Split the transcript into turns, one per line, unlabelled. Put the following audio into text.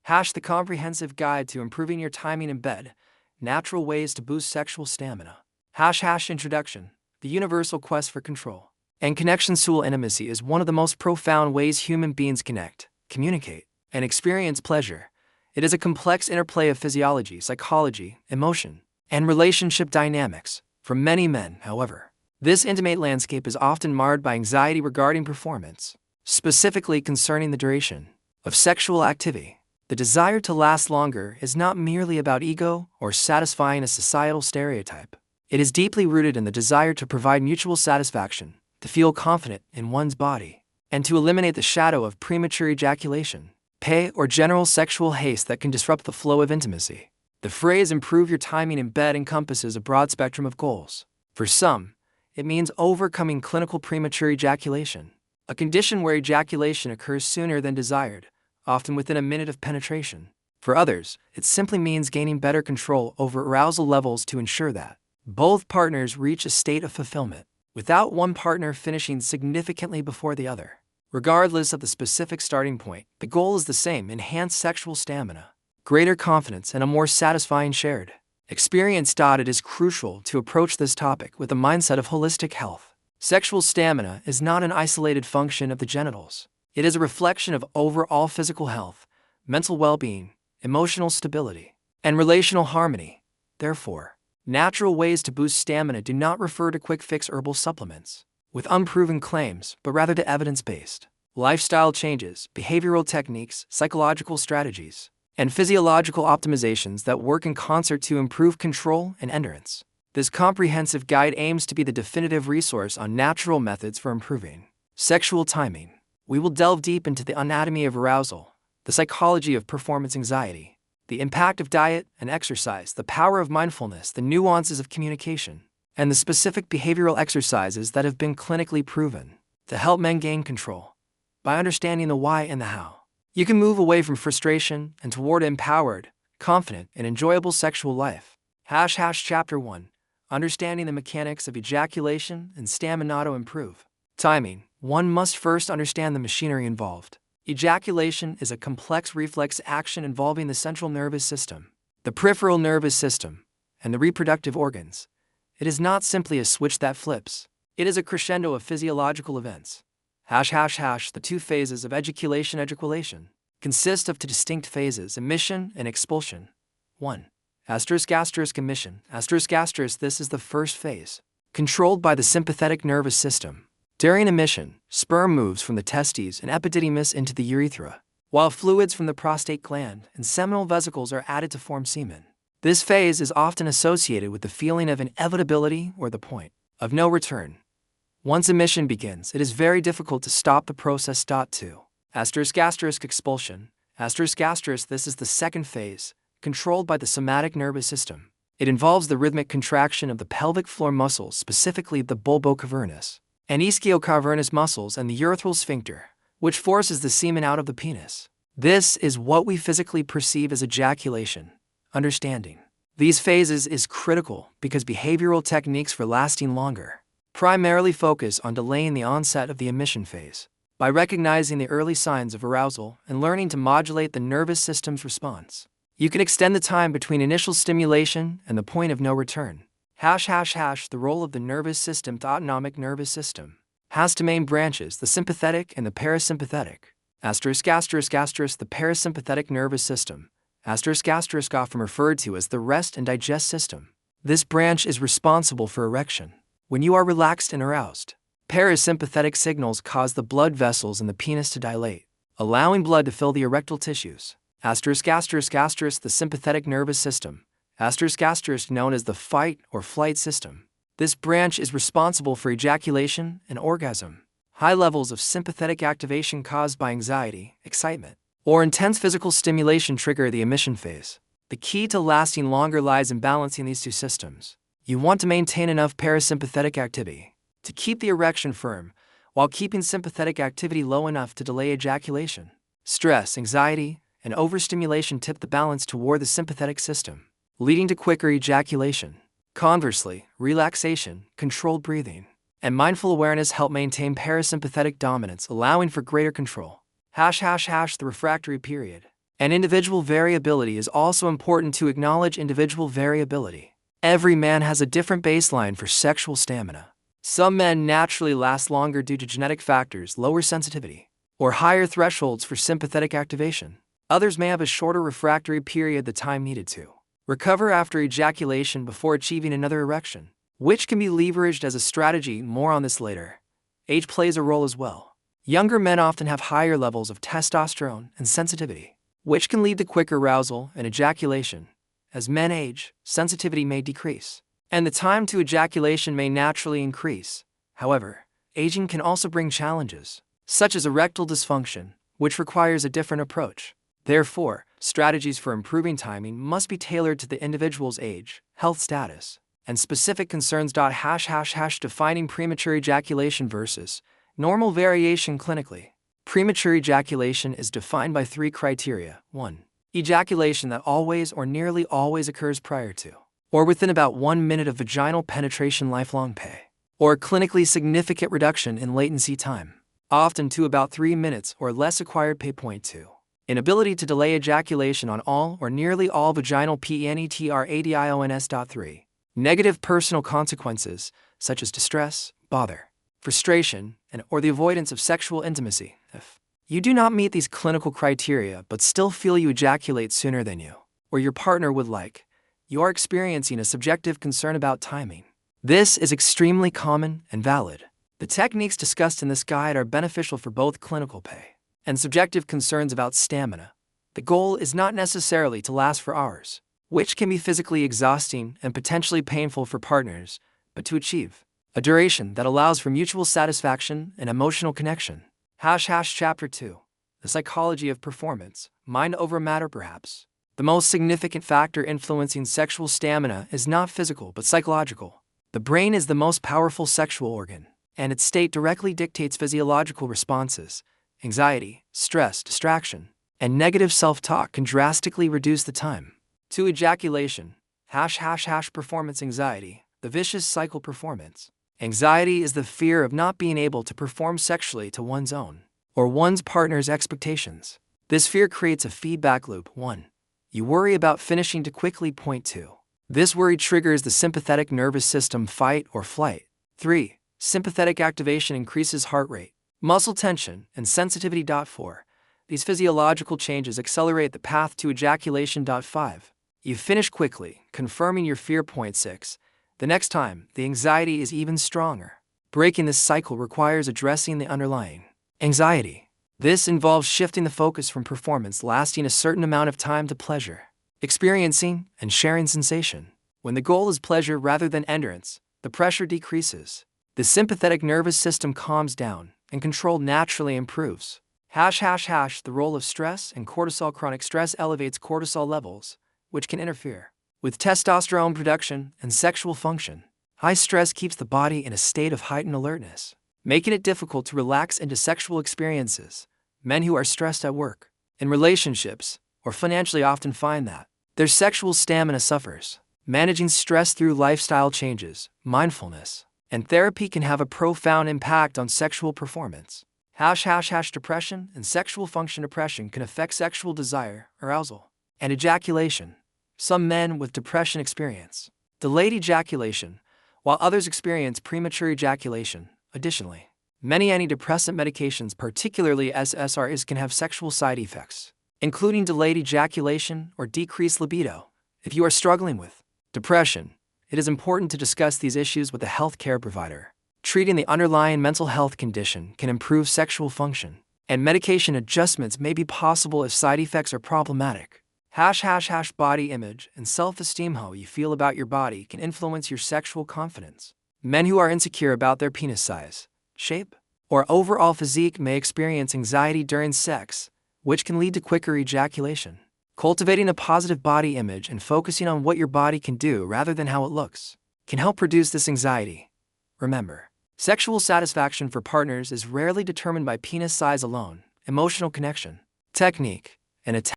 The comprehensive guide to improving your timing in bed, natural ways to boost sexual stamina. Introduction, the universal quest for control and connection. Sexual intimacy is one of the most profound ways human beings connect, communicate, and experience pleasure. It is a complex interplay of physiology, psychology, emotion, and relationship dynamics. For many men, however, this intimate landscape is often marred by anxiety regarding performance, specifically concerning the duration of sexual activity. The desire to last longer is not merely about ego or satisfying a societal stereotype. It is deeply rooted in the desire to provide mutual satisfaction, to feel confident in one's body, and to eliminate the shadow of premature ejaculation, or general sexual haste that can disrupt the flow of intimacy. The phrase "improve your timing in bed" encompasses a broad spectrum of goals. For some, it means overcoming clinical premature ejaculation, a condition where ejaculation occurs sooner than desired, often within a minute of penetration. For others, it simply means gaining better control over arousal levels to ensure that both partners reach a state of fulfillment, without one partner finishing significantly before the other. Regardless of the specific starting point, the goal is the same: enhanced sexual stamina, greater confidence, and a more satisfying shared experience. It is crucial to approach this topic with a mindset of holistic health. Sexual stamina is not an isolated function of the genitals. It is a reflection of overall physical health, mental well-being, emotional stability, and relational harmony. Therefore, natural ways to boost stamina do not refer to quick-fix herbal supplements with unproven claims, but rather to evidence-based lifestyle changes, behavioral techniques, psychological strategies, and physiological optimizations that work in concert to improve control and endurance. This comprehensive guide aims to be the definitive resource on natural methods for improving sexual timing. We will delve deep into the anatomy of arousal, the psychology of performance anxiety, the impact of diet and exercise, the power of mindfulness, the nuances of communication, and the specific behavioral exercises that have been clinically proven to help men gain control. By understanding the why and the how, you can move away from frustration and toward an empowered, confident, and enjoyable sexual life. Chapter 1. Understanding the mechanics of ejaculation and stamina to improve timing. One must first understand the machinery involved. Ejaculation is a complex reflex action involving the central nervous system, the peripheral nervous system, and the reproductive organs. It is not simply a switch that flips. It is a crescendo of physiological events. The two phases of ejaculation consist of two distinct phases: emission and expulsion. 1. Emission. This is the first phase, controlled by the sympathetic nervous system. During emission, sperm moves from the testes and epididymis into the urethra, while fluids from the prostate gland and seminal vesicles are added to form semen. This phase is often associated with the feeling of inevitability or the point of no return. Once emission begins, it is very difficult to stop the process. 2. Expulsion. This is the second phase, controlled by the somatic nervous system. It involves the rhythmic contraction of the pelvic floor muscles, specifically the bulbocavernous and ischio-cavernous muscles and the urethral sphincter, which forces the semen out of the penis. This is what we physically perceive as ejaculation. Understanding these phases is critical because behavioral techniques for lasting longer primarily focus on delaying the onset of the emission phase. By recognizing the early signs of arousal and learning to modulate the nervous system's response, you can extend the time between initial stimulation and the point of no return. The role of the nervous system. The autonomic nervous system has two main branches: the sympathetic and the parasympathetic. The parasympathetic nervous system, often referred to as the rest and digest system. This branch is responsible for erection. When you are relaxed and aroused, parasympathetic signals cause the blood vessels in the penis to dilate, allowing blood to fill the erectile tissues. The sympathetic nervous system, known as the fight or flight system. This branch is responsible for ejaculation and orgasm. High levels of sympathetic activation caused by anxiety, excitement, or intense physical stimulation trigger the emission phase. The key to lasting longer lies in balancing these two systems. You want to maintain enough parasympathetic activity to keep the erection firm, while keeping sympathetic activity low enough to delay ejaculation. Stress, anxiety, and overstimulation tip the balance toward the sympathetic system, leading to quicker ejaculation. Conversely, relaxation, controlled breathing, and mindful awareness help maintain parasympathetic dominance, allowing for greater control. The refractory period. And individual variability is also important to acknowledge individual variability. Every man has a different baseline for sexual stamina. Some men naturally last longer due to genetic factors, lower sensitivity, or higher thresholds for sympathetic activation. Others may have a shorter refractory period, the time needed to recover after ejaculation before achieving another erection, which can be leveraged as a strategy. More on this later. Age plays a role as well. Younger men often have higher levels of testosterone and sensitivity, which can lead to quicker arousal and ejaculation. As men age, sensitivity may decrease, and the time to ejaculation may naturally increase. However, aging can also bring challenges, such as erectile dysfunction, which requires a different approach. Therefore, strategies for improving timing must be tailored to the individual's age, health status, and specific concerns. Defining premature ejaculation versus normal variation clinically. Premature ejaculation is defined by 3 criteria. 1. Ejaculation that always or nearly always occurs prior to, or within about 1 minute of vaginal penetration, lifelong pay, or a clinically significant reduction in latency time, often to about 3 minutes or less acquired pay. Point 2. Inability to delay ejaculation on all or nearly all vaginal penetration. 3. Negative personal consequences, such as distress, bother, frustration, or the avoidance of sexual intimacy. If you do not meet these clinical criteria but still feel you ejaculate sooner than you or your partner would like, you are experiencing a subjective concern about timing. This is extremely common and valid. The techniques discussed in this guide are beneficial for both clinical pay and subjective concerns about stamina. The goal is not necessarily to last for hours, which can be physically exhausting and potentially painful for partners, but to achieve a duration that allows for mutual satisfaction and emotional connection. Chapter 2. The psychology of performance, mind over matter. Perhaps the most significant factor influencing sexual stamina is not physical but psychological. The brain is the most powerful sexual organ, and its state directly dictates physiological responses. Anxiety, stress, distraction, and negative self-talk can drastically reduce the time to ejaculation. Performance anxiety, the vicious cycle. Performance anxiety is the fear of not being able to perform sexually to one's own or one's partner's expectations. This fear creates a feedback loop. 1. You worry about finishing too quickly. Point 2. This worry triggers the sympathetic nervous system, fight or flight. 3. Sympathetic activation increases heart rate, muscle tension, and sensitivity. 4. These physiological changes accelerate the path to ejaculation. 5. You finish quickly, confirming your fear. Point 6. The next time, the anxiety is even stronger. Breaking this cycle requires addressing the underlying anxiety. This involves shifting the focus from performance lasting a certain amount of time to pleasure, experiencing, and sharing sensation. When the goal is pleasure rather than endurance, the pressure decreases. The sympathetic nervous system calms down, and control naturally improves. The role of stress and cortisol. Chronic stress elevates cortisol levels, which can interfere with testosterone production and sexual function. High stress keeps the body in a state of heightened alertness, making it difficult to relax into sexual experiences. Men who are stressed at work, in relationships, or financially often find that their sexual stamina suffers. Managing stress through lifestyle changes, mindfulness, and therapy can have a profound impact on sexual performance. Depression and sexual function. Depression can affect sexual desire, arousal, and ejaculation. Some men with depression experience delayed ejaculation, while others experience premature ejaculation. Additionally, many antidepressant medications, particularly SSRIs, can have sexual side effects, including delayed ejaculation or decreased libido. If you are struggling with depression, it is important to discuss these issues with a healthcare provider. Treating the underlying mental health condition can improve sexual function, and medication adjustments may be possible if side effects are problematic. Body image and self-esteem. How you feel about your body can influence your sexual confidence. Men who are insecure about their penis size, shape, or overall physique may experience anxiety during sex, which can lead to quicker ejaculation. Cultivating a positive body image and focusing on what your body can do rather than how it looks can help reduce this anxiety. Remember, sexual satisfaction for partners is rarely determined by penis size alone. Emotional connection, technique, and